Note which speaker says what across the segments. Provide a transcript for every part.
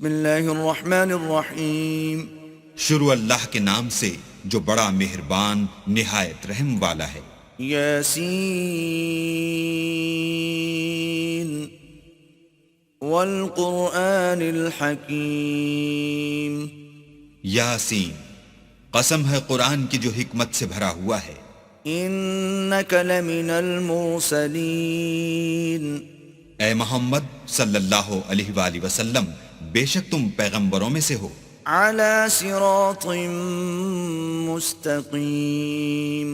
Speaker 1: بسم اللہ الرحمن الرحیم.
Speaker 2: شروع اللہ کے نام سے جو بڑا مہربان نہایت رحم والا ہے.
Speaker 1: یاسین والقرآن الحکیم.
Speaker 2: یاسین، قسم ہے قرآن کی جو حکمت سے بھرا ہوا ہے.
Speaker 1: انک لمن المرسلین.
Speaker 2: اے محمد صلی اللہ علیہ وآلہ وسلم، بے شک تم پیغمبروں میں سے ہو.
Speaker 1: علی صراط مستقیم.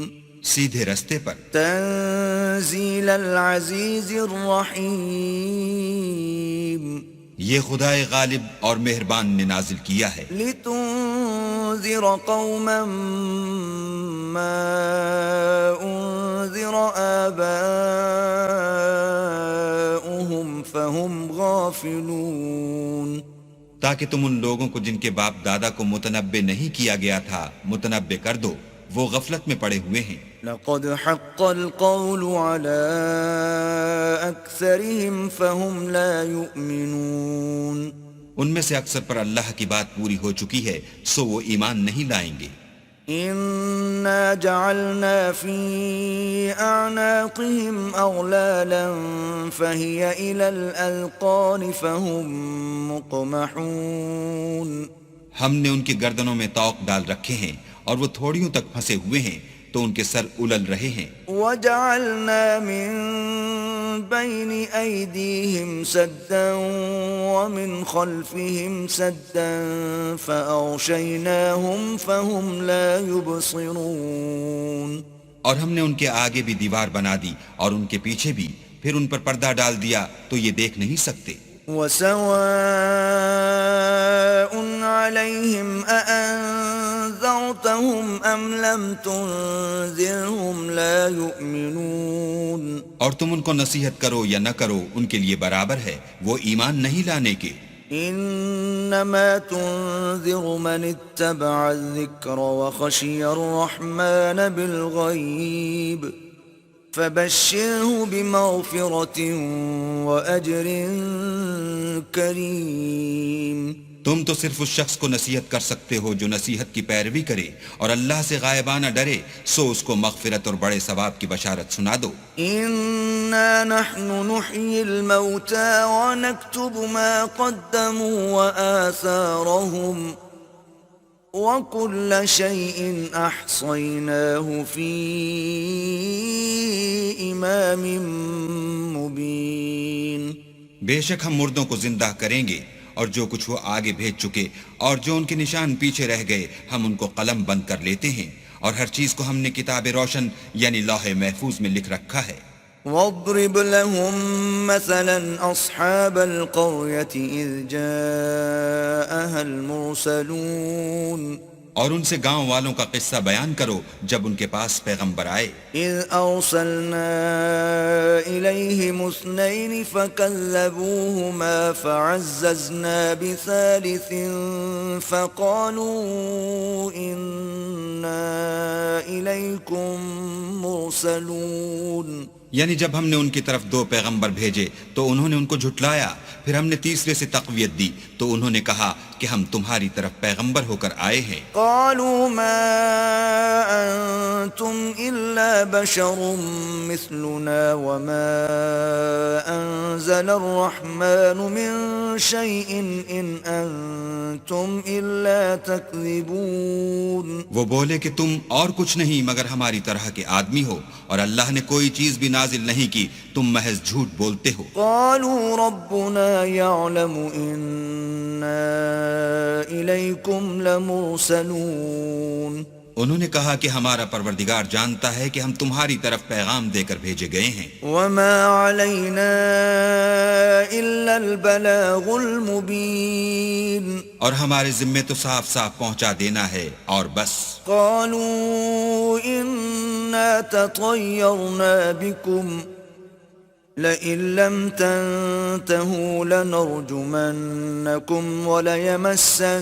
Speaker 2: سیدھے رستے پر.
Speaker 1: تنزیل العزیز الرحیم.
Speaker 2: یہ خدائے غالب اور مہربان نے نازل کیا ہے.
Speaker 1: لتنذر قوما ما انذر آباؤهم فهم غافلون.
Speaker 2: تاکہ تم ان لوگوں کو جن کے باپ دادا کو متنبع نہیں کیا گیا تھا متنبع کر دو، وہ غفلت میں پڑے ہوئے ہیں.
Speaker 1: لقد حق القول على أكثرهم فهم لا يؤمنون.
Speaker 2: ان میں سے اکثر پر اللہ کی بات پوری ہو چکی ہے سو وہ ایمان نہیں لائیں گے.
Speaker 1: إنا جعلنا في أعناقهم أغلالا فهي إلى الأذقان فهم مقمحون.
Speaker 2: ہم نے ان کی گردنوں میں طوق ڈال رکھے ہیں اور وہ تھوڑیوں تک پھنسے ہوئے ہیں تو ان کے سر الل رہے ہیں.
Speaker 1: وجعلنا من بين أيديهم سدا ومن خلفهم سدا فأغشيناهم فهم لا يبصرون.
Speaker 2: اور ہم نے ان کے آگے بھی دیوار بنا دی اور ان کے پیچھے بھی، پھر ان پر پردہ ڈال دیا تو یہ دیکھ نہیں سکتے.
Speaker 1: وسواء عليهم أأنذرتهم أم لم تنذرهم لا يؤمنون.
Speaker 2: اور تم ان کو نصیحت کرو یا نہ کرو ان کے لیے برابر ہے، وہ ایمان نہیں لانے کے.
Speaker 1: انما تنذر من اتبع الذکر وخشی الرحمن بالغیب فبشره بمغفرة وأجر کریم.
Speaker 2: تم تو صرف اس شخص کو نصیحت کر سکتے ہو جو نصیحت کی پیروی کرے اور اللہ سے غائبانہ ڈرے، سو اس کو مغفرت اور بڑے ثواب کی بشارت سنا دو.
Speaker 1: انا نحن نحيي الموتى ونكتب ما قدموا وآثارهم وكل شيء احصيناه في امام مبين.
Speaker 2: بے شک ہم مردوں کو زندہ کریں گے اور جو کچھ وہ آگے بھیج چکے اور جو ان کے نشان پیچھے رہ گئے ہم ان کو قلم بند کر لیتے ہیں، اور ہر چیز کو ہم نے کتاب روشن یعنی لوح محفوظ میں لکھ رکھا ہے.
Speaker 1: واضرب لهم مثلا أصحاب القرية إذ جاءها المرسلون.
Speaker 2: اور ان سے گاؤں والوں کا قصہ بیان کرو جب ان کے پاس پیغمبر آئے.
Speaker 1: إذ أرسلنا إليهم اثنين فكذبوهما فعززنا بثالث فقالوا إنا إليكم مرسلون.
Speaker 2: یعنی جب ہم نے ان کی طرف دو پیغمبر بھیجے تو انہوں نے ان کو جھٹلایا، پھر ہم نے تیسرے سے تقویت دی تو انہوں نے کہا کہ ہم تمہاری طرف پیغمبر ہو کر آئے ہیں.
Speaker 1: قالوا ما أنتم إلا بشر مثلنا وما أنزل الرحمن من شيء إن أنتم إلا تكذبون.
Speaker 2: وہ بولے کہ تم اور کچھ نہیں مگر ہماری طرح کے آدمی ہو اور اللہ نے کوئی چیز بھی نازل نہیں کی، تم محض جھوٹ بولتے ہو.
Speaker 1: قالوا ربنا يعلم إنا إليكم لمرسلون.
Speaker 2: انہوں نے کہا کہ ہمارا پروردگار جانتا ہے کہ ہم تمہاری طرف پیغام دے کر بھیجے گئے ہیں.
Speaker 1: وما علينا إلا البلاغ المبين.
Speaker 2: اور ہمارے ذمے تو صاف صاف پہنچا دینا ہے اور بس.
Speaker 1: قالوا إنا تطيرنا بكم لئن لم تنتهوا لنرجمنكم وليمسنكم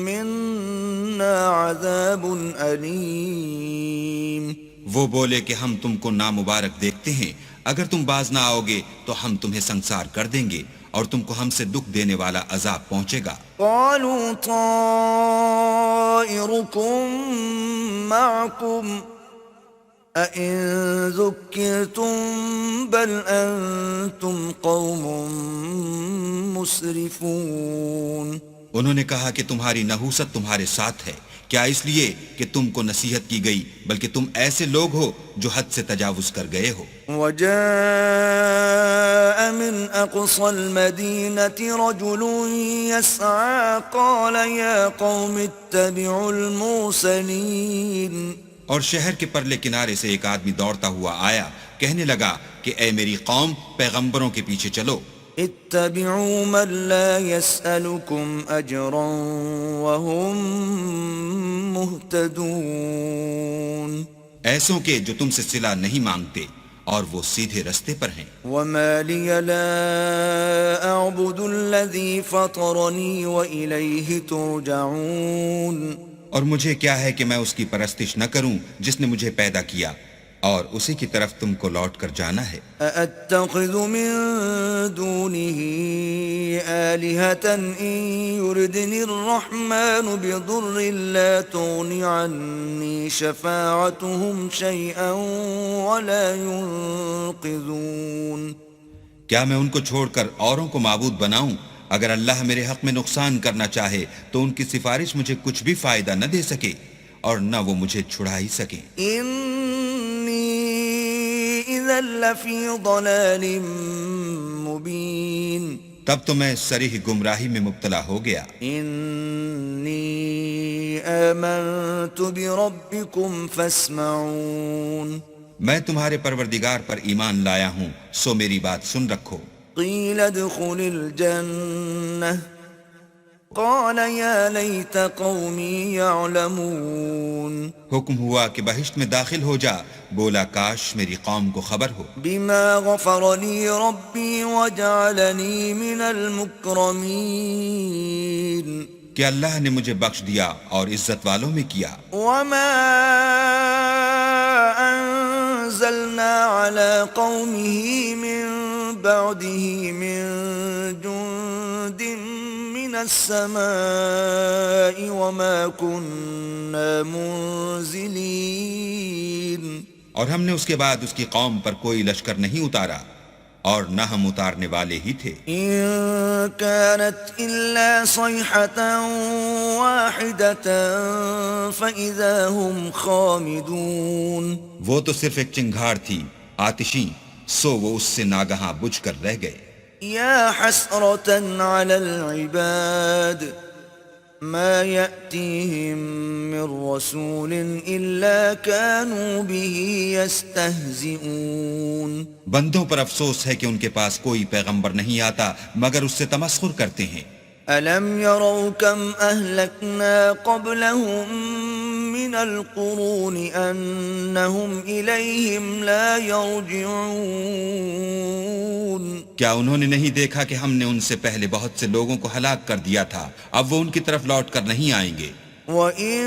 Speaker 1: منا عذاب أليم.
Speaker 2: وہ بولے کہ ہم تم کو نامبارک دیکھتے ہیں، اگر تم باز نہ آؤ گے تو ہم تمہیں سنسار کر دیں گے اور تم کو ہم سے دکھ دینے والا عذاب پہنچے گا۔
Speaker 1: قالوا طائركم معكم أئن ذكرتم بل أنتم قوم مسرفون۔
Speaker 2: انہوں نے کہا کہ تمہاری نحوست تمہارے ساتھ ہے، کیا اس لیے کہ تم کو نصیحت کی گئی، بلکہ تم ایسے لوگ ہو جو حد سے تجاوز کر گئے ہو۔
Speaker 1: وجاء من أقصى المدينة رجل يسعى قال يا قوم اتبعوا المرسلين۔
Speaker 2: اور شہر کے پرلے کنارے سے ایک آدمی دوڑتا ہوا آیا، کہنے لگا کہ اے میری قوم، پیغمبروں کے پیچھے چلو۔
Speaker 1: اتبعوا من لا يسألكم أجرا وهم مهتدون۔
Speaker 2: ایسوں کے جو تم سے صلہ نہیں مانگتے اور وہ سیدھے رستے پر ہیں۔
Speaker 1: وما لي لا أعبد الذي فطرني وإليه ترجعون۔
Speaker 2: اور مجھے کیا ہے کہ میں اس کی پرستش نہ کروں جس نے مجھے پیدا کیا، اور اسی کی طرف تم کو لوٹ کر جانا ہے۔
Speaker 1: أأتخذ من دونه آلهة إن يردني الرحمن بضر لا تغن عني شفاعتهم شيئا ولا ينقذون۔
Speaker 2: کیا میں ان کو چھوڑ کر اوروں کو معبود بناؤں؟ اگر اللہ میرے حق میں نقصان کرنا چاہے تو ان کی سفارش مجھے کچھ بھی فائدہ نہ دے سکے اور نہ وہ مجھے چھڑا ہی سکیں۔
Speaker 1: إذا لفي ضلال مبين۔
Speaker 2: تب تو میں صریح گمراہی میں مبتلا ہو گیا۔
Speaker 1: إني آمنت بربكم فاسمعون۔
Speaker 2: میں تمہارے پروردگار پر ایمان لایا ہوں، سو میری بات سن رکھو۔
Speaker 1: قيل ادخل الجنة قال يا ليت قومي يعلمون۔
Speaker 2: حکم ہوا کہ بہشت میں داخل ہو جا، بولا کاش میری قوم کو خبر ہو۔
Speaker 1: بما غفر لي ربي وجعلني من المكرمين۔
Speaker 2: کہ اللہ نے مجھے بخش دیا اور عزت والوں میں کیا۔
Speaker 1: وما أنزلنا على قومه من بعده من جند من السماء وما كنا منزلين۔
Speaker 2: اور ہم نے اس کے بعد اس کی قوم پر کوئی لشکر نہیں اتارا اور نہ ہم اتارنے والے ہی تھے۔
Speaker 1: إن كانت إلا صيحة واحدة فإذا هم خامدون۔
Speaker 2: وہ تو صرف ایک چنگھاڑ تھی آتشیں، سو وہ اس سے ناگہاں بجھ کر رہ گئے۔
Speaker 1: يا حسرة على العباد ما يأتيهم من رسول إلا كانوا به يستهزئون۔
Speaker 2: بندوں پر افسوس ہے کہ ان کے پاس کوئی پیغمبر نہیں آتا مگر اس سے تمسخر کرتے ہیں۔
Speaker 1: ألم يروا كم أهلكنا قبلهم من القرون أنهم إليهم لا يرجعون۔
Speaker 2: کیا انہوں نے نہیں دیکھا کہ ہم نے ان سے پہلے بہت سے لوگوں کو ہلاک کر دیا تھا، اب وہ ان کی طرف لوٹ کر نہیں آئیں گے۔
Speaker 1: وَإِن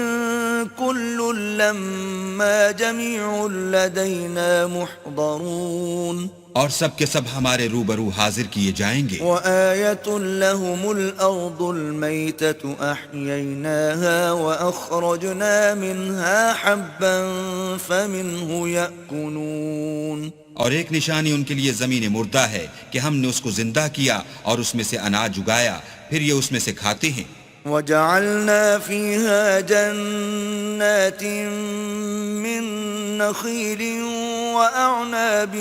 Speaker 1: كُلٌّ لَّمَّا جَمِيعٌ لَّدَيْنَا مُحْضَرُونَ۔
Speaker 2: اور سب کے سب ہمارے روبرو حاضر کیے جائیں گے۔
Speaker 1: وَآيَةٌ لَّهُمُ الْأَرْضُ الْمَيْتَةُ أَحْيَيْنَاهَا وَأَخْرَجْنَا مِنْهَا حَبًّا فَمِنْهُ يَأْكُلُونَ۔
Speaker 2: اور ایک نشانی ان کے لیے زمین مردہ ہے کہ ہم نے اس کو زندہ کیا اور اس میں سے اناج اگایا، پھر یہ اس میں سے کھاتے ہیں۔
Speaker 1: وَجَعَلْنَا فِيهَا جَنَّاتٍ مِّن نَّخِيلٍ وَأَعْنَابٍ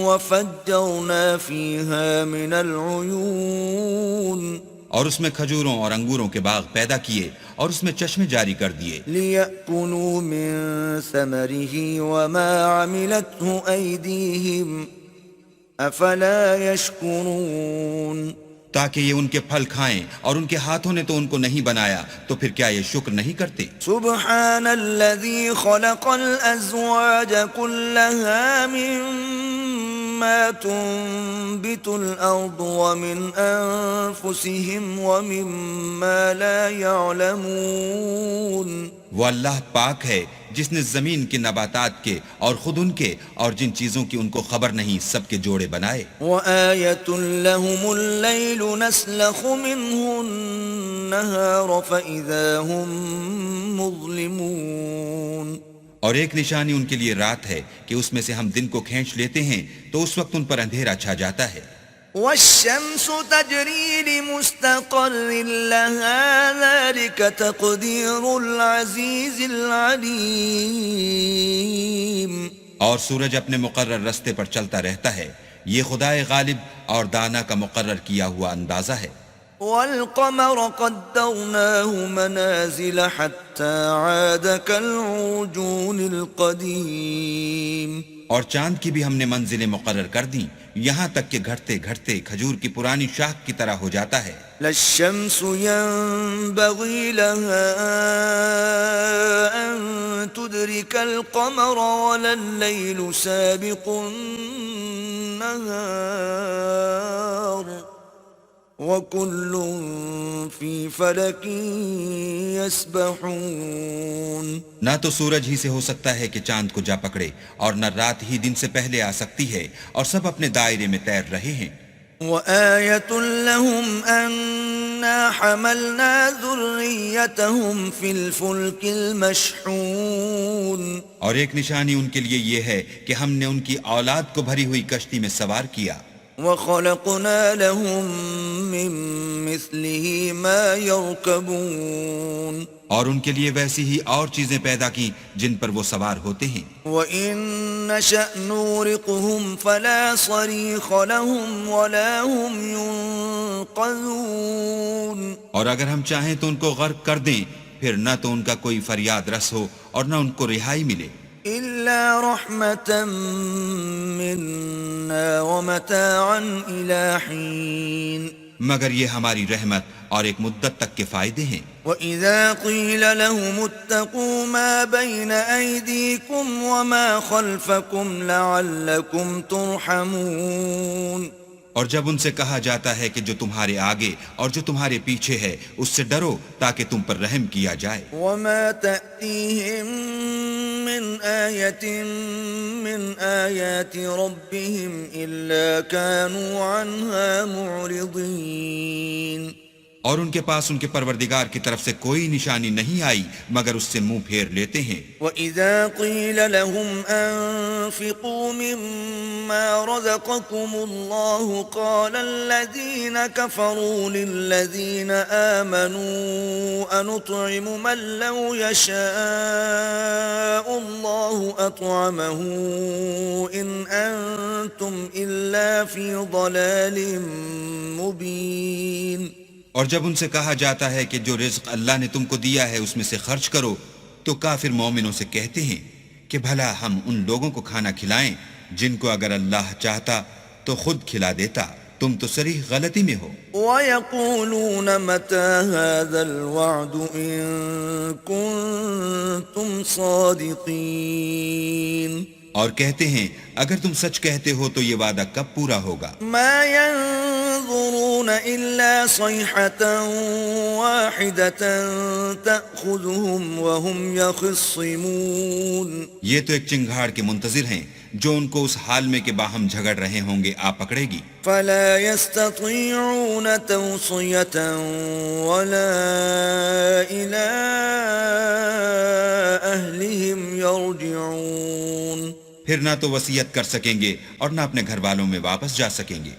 Speaker 1: وَفَجَّرْنَا فِيهَا مِنَ الْعُيُونِ۔
Speaker 2: اور اس میں کھجوروں اور انگوروں کے باغ پیدا کیے اور اس میں چشمے جاری کر دیے۔
Speaker 1: لِيَأْكُلُوا مِن ثَمَرِهِ وَمَا عَمِلَتْهُ أَيْدِيهِمْ أَفَلَا يَشْكُرُونَ۔
Speaker 2: تاکہ یہ ان کے پھل کھائیں، اور ان کے ہاتھوں نے تو ان کو نہیں بنایا، تو پھر کیا یہ شکر نہیں کرتے؟
Speaker 1: سبحان الذي خلق الأزواج كلها مما تنبت الأرض ومن أنفسهم ومما لا يعلمون۔
Speaker 2: وہ اللہ پاک ہے جس نے زمین کے نباتات کے اور خود ان کے اور جن چیزوں کی ان کو خبر نہیں سب کے جوڑے بنائے.
Speaker 1: وآية لهم الليل نسلخ منه النهار فإذا هم مظلمون.
Speaker 2: اور ایک نشانی ان کے لیے رات ہے کہ اس میں سے ہم دن کو کھینچ لیتے ہیں تو اس وقت ان پر اندھیرا چھا جاتا ہے.
Speaker 1: والشمس تجري لمستقر لها ذلك تقدير العزيز العليم.
Speaker 2: اور سورج اپنے مقرر رستے پر چلتا رہتا ہے، یہ خدائے غالب اور دانا کا مقرر کیا ہوا اندازہ ہے.
Speaker 1: والقمر قدرناه منازل حتى عاد كالعرجون القديم.
Speaker 2: اور چاند کی بھی ہم نے منزلیں مقرر کر دیں یہاں تک کہ گھٹتے گھٹتے کھجور کی پرانی شاخ کی طرح ہو جاتا ہے.
Speaker 1: لا الشمس ينبغي لها أن تدرك القمر ولا الليل سابق النهار وكل في فلك يسبحون.
Speaker 2: نہ تو سورج ہی سے ہو سکتا ہے کہ چاند کو جا پکڑے اور نہ رات ہی دن سے پہلے آ سکتی ہے اور سب اپنے دائرے میں تیر رہے ہیں.
Speaker 1: وآية لهم أنا حملنا ذريتهم في الفلك المشحون.
Speaker 2: اور ایک نشانی ان کے لیے یہ ہے کہ ہم نے ان کی اولاد کو بھری ہوئی کشتی میں سوار کیا.
Speaker 1: وخلقنا لهم من مثله ما يركبون.
Speaker 2: اور ان کے لیے ویسی ہی اور چیزیں پیدا کی جن پر وہ سوار ہوتے ہیں.
Speaker 1: وَإِن نَّشَأْ نُغْرِقْهُمْ فَلَا صَرِيخَ لَهُمْ وَلَا هُمْ يُنقَذُونَ.
Speaker 2: اور اگر ہم چاہیں تو ان کو غرق کر دیں پھر نہ تو ان کا کوئی فریاد رس ہو اور نہ ان کو رہائی ملے.
Speaker 1: إِلَّا رَحْمَةً مِّنَّا وَمَتَاعًا إِلَىٰ حِينٍ.
Speaker 2: مگر یہ ہماری رحمت اور ایک مدت تک کے فائدے ہیں.
Speaker 1: وَإِذَا قِيلَ لَهُمُ اتَّقُوا مَا بَيْنَ أَيْدِيكُمْ وَمَا خَلْفَكُمْ لَعَلَّكُمْ تُرْحَمُونَ.
Speaker 2: اور جب ان سے کہا جاتا ہے کہ جو تمہارے آگے اور جو تمہارے پیچھے ہے اس سے ڈرو تاکہ تم پر رحم کیا جائے.
Speaker 1: وَمَا تَأْتِيهِم مِّنْ آيَةٍ مِّنْ آيَاتِ رَبِّهِمْ إِلَّا كَانُوا عَنْهَا مُعْرِضِينَ.
Speaker 2: اور ان کے پاس ان کے پروردگار کی طرف سے کوئی نشانی نہیں آئی مگر اس سے منہ پھیر لیتے ہیں.
Speaker 1: وَإِذَا قِيلَ لَهُمْ أَنفِقُوا مِمَّا رَزَقَكُمُ اللَّهُ قَالَ الَّذِينَ كَفَرُوا لِلَّذِينَ آمَنُوا أَنُطْعِمُ مَن لَّوْ يَشَاءُ اللَّهُ أَطْعَمَهُ إِنْ أَنتُمْ إِلَّا فِي ضَلَالٍ مُّبِينٍ.
Speaker 2: اور جب ان سے کہا جاتا ہے کہ جو رزق اللہ نے تم کو دیا ہے اس میں سے خرچ کرو تو کافر مومنوں سے کہتے ہیں کہ بھلا ہم ان لوگوں کو کھانا کھلائیں جن کو اگر اللہ چاہتا تو خود کھلا دیتا. تم تو صریح غلطی میں ہو.
Speaker 1: وَيَقُولُونَ مَتَى هَذَا الْوَعْدُ إِن كُنتُمْ صَادِقِينَ.
Speaker 2: اور کہتے ہیں اگر تم سچ کہتے ہو تو یہ وعدہ کب پورا ہوگا.
Speaker 1: ما ينظرون إلا صيحة واحدة تأخذهم وهم يخصمون.
Speaker 2: یہ تو ایک چنگھاڑ کے منتظر ہیں جو ان کو اس حال میں کہ باہم جھگڑ رہے ہوں گے آ پکڑے گی.
Speaker 1: فلا يستطيعون توصية ولا إلى أهلهم يرجعون.
Speaker 2: پھر نہ تو وصیت کر سکیں گے اور نہ اپنے گھر والوں میں واپس جا سکیں گے.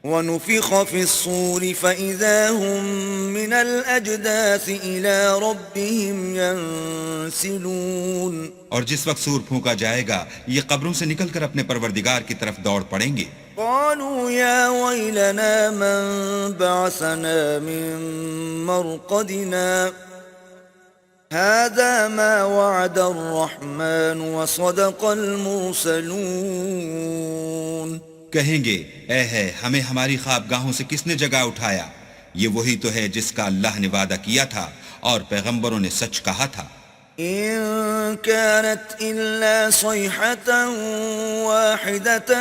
Speaker 1: ونفخ في الصور فإذا هم من الأجداث إلى ربهم ينسلون.
Speaker 2: اور جس وقت سور پھونکا جائے گا یہ قبروں سے نکل کر اپنے پروردگار کی طرف دوڑ پڑیں گے.
Speaker 1: قالوا يا ويلنا من بعثنا من مرقدنا هذا ما وعد الرحمن وصدق المرسلون.
Speaker 2: کہیں گے اے ہے ہمیں ہماری خوابگاہوں سے کس نے جگہ اٹھایا، یہ وہی تو ہے جس کا اللہ نے وعدہ کیا تھا اور پیغمبروں نے سچ کہا تھا.
Speaker 1: إن كانت إلا صيحة واحدة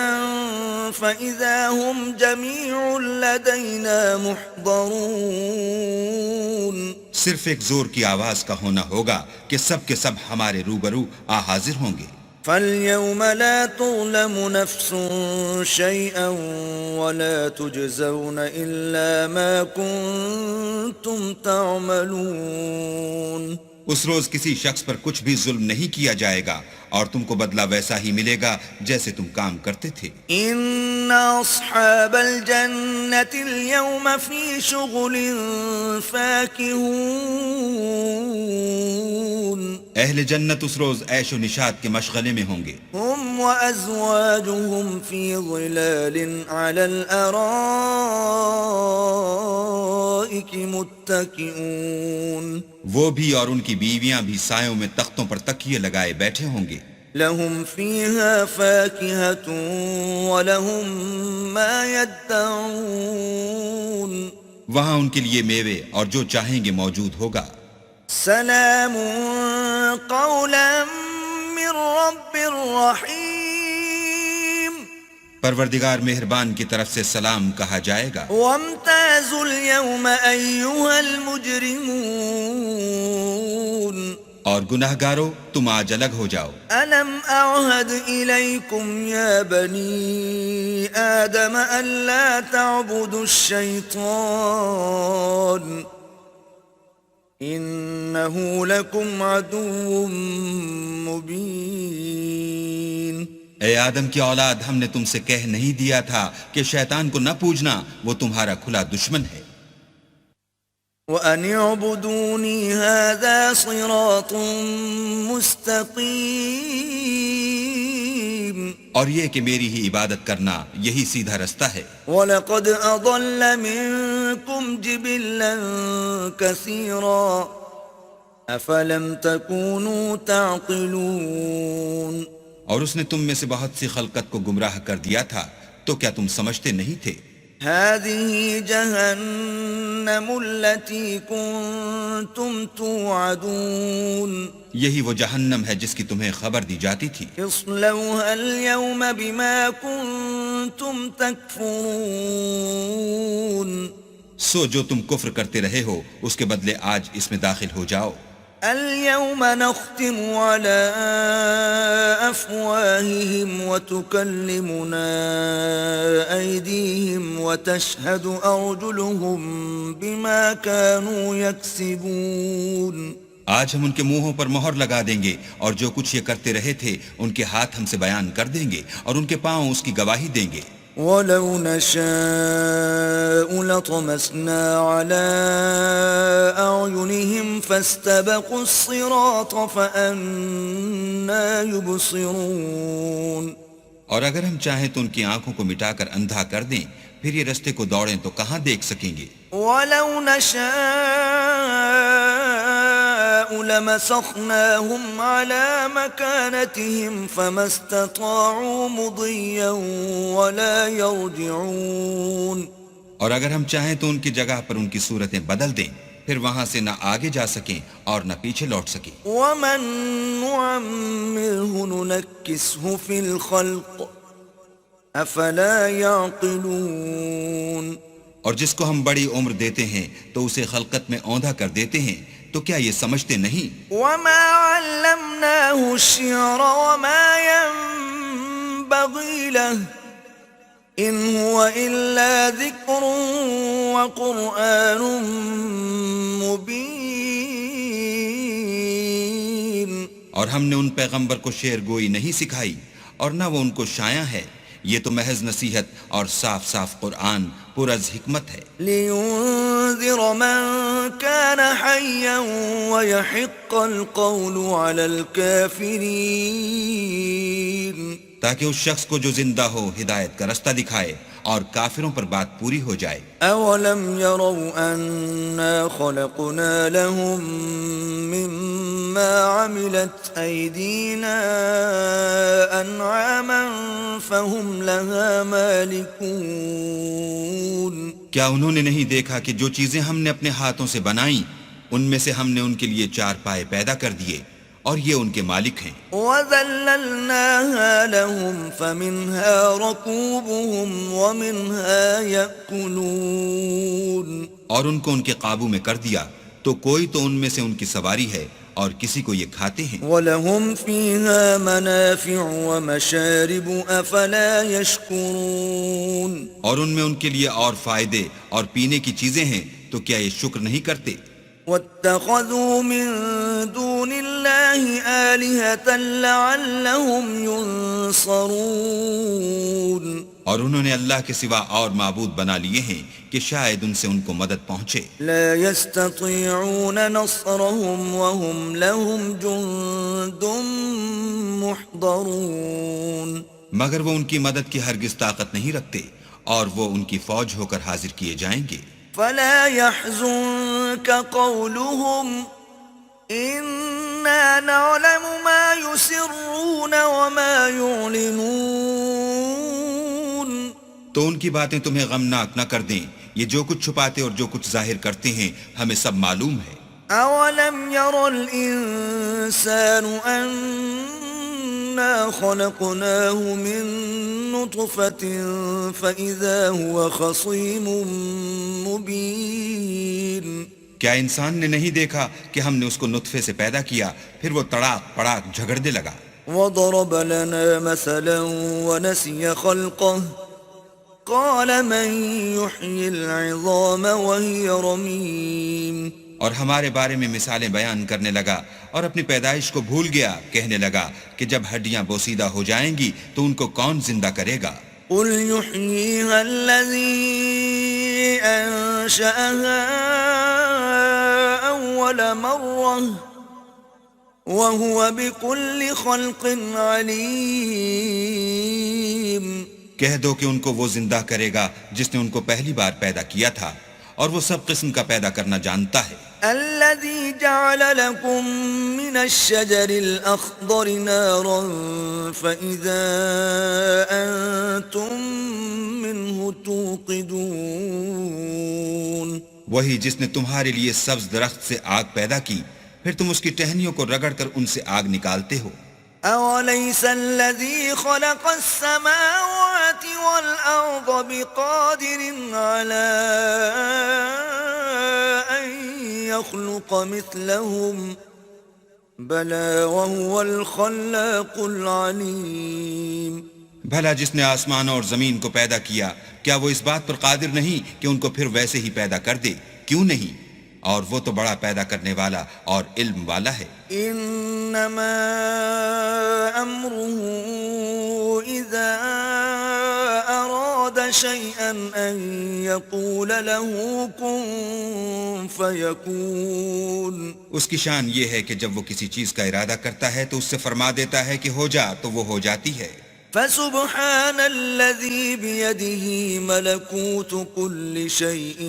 Speaker 1: فإذا هم جميع لدينا محضرون.
Speaker 2: صرف ایک زور کی آواز کا ہونا ہوگا کہ سب کے سب ہمارے روبرو حاضر ہوں گے.
Speaker 1: فَالْيَوْمَ لَا تُظْلَمُ نَفْسٌ شَيْئًا وَلَا تُجْزَوْنَ إِلَّا مَا كُنتُمْ تَعْمَلُونَ.
Speaker 2: اس روز کسی شخص پر کچھ بھی ظلم نہیں کیا جائے گا اور تم کو بدلہ ویسا ہی ملے گا جیسے تم کام کرتے تھے.
Speaker 1: إِنَّ أَصْحَابَ الْجَنَّةِ الْيَوْمَ فِي شُغُلٍ فَاكِهُونَ.
Speaker 2: اہل جنت اس روز عیش و نشاط کے مشغلے میں ہوں گے.
Speaker 1: هم وأزواجهم في ظلال على الأرائك متكئون.
Speaker 2: وہ بھی اور ان کی بیویاں بھی سایوں میں تختوں پر تکیے لگائے بیٹھے ہوں گے.
Speaker 1: لهم فيها فاكهة ولهم ما يدعون.
Speaker 2: وہاں ان کے لیے میوے اور جو چاہیں گے موجود ہوگا.
Speaker 1: سلام قولا من رب رحیم.
Speaker 2: پروردگار مہربان کی طرف سے سلام کہا جائے گا.
Speaker 1: وامتازوا اليوم أيها المجرمون.
Speaker 2: اور گناہگارو تم آج الگ ہو جاؤ.
Speaker 1: ألم أعهد إليكم يا بني آدم ألا تعبدوا الشيطان إنه لكم عدو مبين.
Speaker 2: اے آدم کی اولاد، ہم نے تم سے کہہ نہیں دیا تھا کہ شیطان کو نہ پوجنا، وہ تمہارا کھلا دشمن ہے.
Speaker 1: وَأَنِ اعْبُدُونِي هَذَا صِرَاطٌ مُسْتَقِيمٌ.
Speaker 2: اور یہ کہ میری ہی عبادت کرنا یہی سیدھا رستہ ہے.
Speaker 1: وَلَقَدْ أَضَلَّ مِنكُمْ جِبِلًّا كَثِيرًا أَفَلَمْ تَكُونُوا تَعْقِلُونَ.
Speaker 2: اور اس نے تم میں سے بہت سی خلقت کو گمراہ کر دیا تھا، تو کیا تم سمجھتے نہیں تھے؟
Speaker 1: هذه جهنم التي كنتم توعدون.
Speaker 2: یہی وہ جہنم ہے جس کی تمہیں خبر دی جاتی تھی.
Speaker 1: اصلوها اليوم بما كنتم تكفرون.
Speaker 2: سو جو تم کفر کرتے رہے ہو اس کے بدلے آج اس میں داخل ہو جاؤ.
Speaker 1: اليوم نختم على أفواههم وتكلمنا أيديهم وتشهد أرجلهم بما كانوا يكسبون.
Speaker 2: آج ہم ان کے منہوں پر مہر لگا دیں گے اور جو کچھ یہ کرتے رہے تھے ان کے ہاتھ ہم سے بیان کر دیں گے اور ان کے پاؤں اس کی گواہی دیں گے.
Speaker 1: وَلَوْ نَشَاءُ لَطَمَسْنَا عَلَىٰ أَعْيُنِهِمْ فَاسْتَبَقُوا الصِّرَاطَ فَأَنَّىٰ يُبْصِرُونَ.
Speaker 2: اور اگر ہم چاہیں تو ان کی آنکھوں کو مٹا کر اندھا کر دیں، پھر یہ رستے کو دوڑیں تو کہاں دیکھ سکیں گے.
Speaker 1: وَلَوْ نَشَاءُ لَمَسَخْنَاهُمْ عَلَىٰ مَكَانَتِهِمْ فَمَا اسْتَطَاعُوا مُضِيًّا وَلَا يَرْجِعُونَ. اور
Speaker 2: اگر ہم چاہیں تو ان کی جگہ پر ان کی صورتیں بدل دیں، پھر وہاں سے نہ آگے جا سکیں اور نہ پیچھے لوٹ سکیں.
Speaker 1: وَمَن نُعَمِّرْهُ نُنَكِّسْهُ فِي الْخَلْقِ أَفَلَا يَعْقِلُونَ.
Speaker 2: اور جس کو ہم بڑی عمر دیتے ہیں تو اسے خلقت میں اوندھا کر دیتے ہیں، تو کیا یہ سمجھتے نہیں؟
Speaker 1: وَمَا عَلَّمْنَاهُ الشِّعْرَ وَمَا يَنبَغِي لَهُ إِنْ هُوَ إِلَّا ذِكْرٌ وَقُرْآنٌ مُبِينٌ.
Speaker 2: اور ہم نے ان پیغمبر کو شعر گوئی نہیں سکھائی اور نہ وہ ان کو شایع ہے، یہ تو محض نصیحت اور صاف صاف قرآن پرز حکمت ہے.
Speaker 1: لِيُنذِرَ مَن كَانَ حَيًّا وَيَحِقَّ الْقَوْلُ عَلَى الْكَافِرِينَ.
Speaker 2: تاکہ اس شخص کو جو زندہ ہو ہدایت کا رستہ دکھائے اور کافروں پر بات پوری ہو جائے.
Speaker 1: أَوَلَمْ يَرَوْا أَنَّا خَلَقْنَا لَهُم مِّمَّا عَمِلَتْ أَيْدِينَا أَنْعَامًا فَهُمْ لَهَا مَالِكُونَ.
Speaker 2: کیا انہوں نے نہیں دیکھا کہ جو چیزیں ہم نے اپنے ہاتھوں سے بنائیں ان میں سے ہم نے ان کے لیے چار پائے پیدا کر دیے اور یہ ان کے مالک ہیں.
Speaker 1: وَذَلَّلْنَاهَا لَهُمْ فَمِنْهَا رَكُوبُهُمْ وَمِنْهَا يَأْكُلُونَ.
Speaker 2: اور ان کو ان کے قابو میں کر دیا، تو کوئی تو ان میں سے ان کی سواری ہے اور کسی کو یہ کھاتے ہیں.
Speaker 1: وَلَهُمْ فِيهَا مَنَافِعُ وَمَشَارِبُ أَفَلَا يَشْكُرُونَ
Speaker 2: اور ان میں ان کے لیے اور فائدے اور پینے کی چیزیں ہیں تو کیا یہ شکر نہیں کرتے؟
Speaker 1: وَاتَّخَذُوا مِن دُونِ اللَّهِ آلِهَةً لَعَلَّهُمْ يُنصَرُونَ
Speaker 2: اور انہوں نے اللہ کے سوا اور معبود بنا لیے ہیں کہ شاید ان سے ان کو مدد پہنچے.
Speaker 1: لا يستطيعون نصرهم وهم لهم جند محضرون
Speaker 2: مگر وہ ان کی مدد کی ہرگز طاقت نہیں رکھتے اور وہ ان کی فوج ہو کر حاضر کیے جائیں گے.
Speaker 1: فلا يحزنك قولهم إنا نعلم ما يسرون وما يعلنون
Speaker 2: تو ان کی باتیں تمہیں غمناک نہ کر دیں. یہ جو کچھ چھپاتے اور جو کچھ ظاہر کرتے ہیں ہمیں سب معلوم ہے.
Speaker 1: أولم ير الإنسان أنا خلقناه من نطفة فإذا هو خصيم مبين
Speaker 2: کیا انسان نے نہیں دیکھا کہ ہم نے اس کو نطفے سے پیدا کیا پھر وہ تڑاک پڑاک جھگڑنے لگا.
Speaker 1: وضرب لنا مثلا ونسي خلقه قال من يحيي العظام وهي رميم
Speaker 2: اور ہمارے بارے میں مثالیں بیان کرنے لگا اور اپنی پیدائش کو بھول گیا. کہنے لگا کہ جب ہڈیاں بوسیدہ ہو جائیں گی تو ان کو کون زندہ کرے گا؟
Speaker 1: قل يحييها الذي أنشأها أول مرة وهو بكل خلق عليم
Speaker 2: کہہ دو کہ ان کو وہ زندہ کرے گا جس نے ان کو پہلی بار پیدا کیا تھا اور وہ سب قسم کا پیدا کرنا جانتا ہے.
Speaker 1: الذي جعل لكم من الشجر الأخضر نارا فإذا أنتم منه توقدون
Speaker 2: وہی جس نے تمہارے لیے سبز درخت سے آگ پیدا کی پھر تم اس کی ٹہنیوں کو رگڑ کر ان سے آگ نکالتے ہو.
Speaker 1: أوليس الذي خلق السماوات والأرض بقادر على أن يخلق مثلهم بلى وهو الخلاق العليم
Speaker 2: بھلا جس نے آسمانوں اور زمین کو پیدا کیا کیا وہ اس بات پر قادر نہیں کہ ان کو پھر ویسے ہی پیدا کر دے؟ کیوں نہیں؟ اور وہ تو بڑا پیدا کرنے والا اور علم والا ہے.
Speaker 1: انما امره اذا اراد شيئا ان يقول له كن فيكون
Speaker 2: اس کی شان یہ ہے کہ جب وہ کسی چیز کا ارادہ کرتا ہے تو اس سے فرما دیتا ہے کہ ہو جا تو وہ ہو جاتی ہے.
Speaker 1: فسبحان الذي بيده ملكوت كل شيء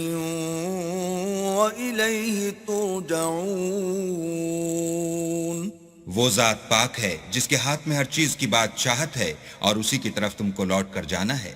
Speaker 1: وإليه ترجعون
Speaker 2: وہ ذات پاک ہے جس کے ہاتھ میں ہر چیز کی بادشاہت ہے اور اسی کی طرف تم کو لوٹ کر جانا ہے.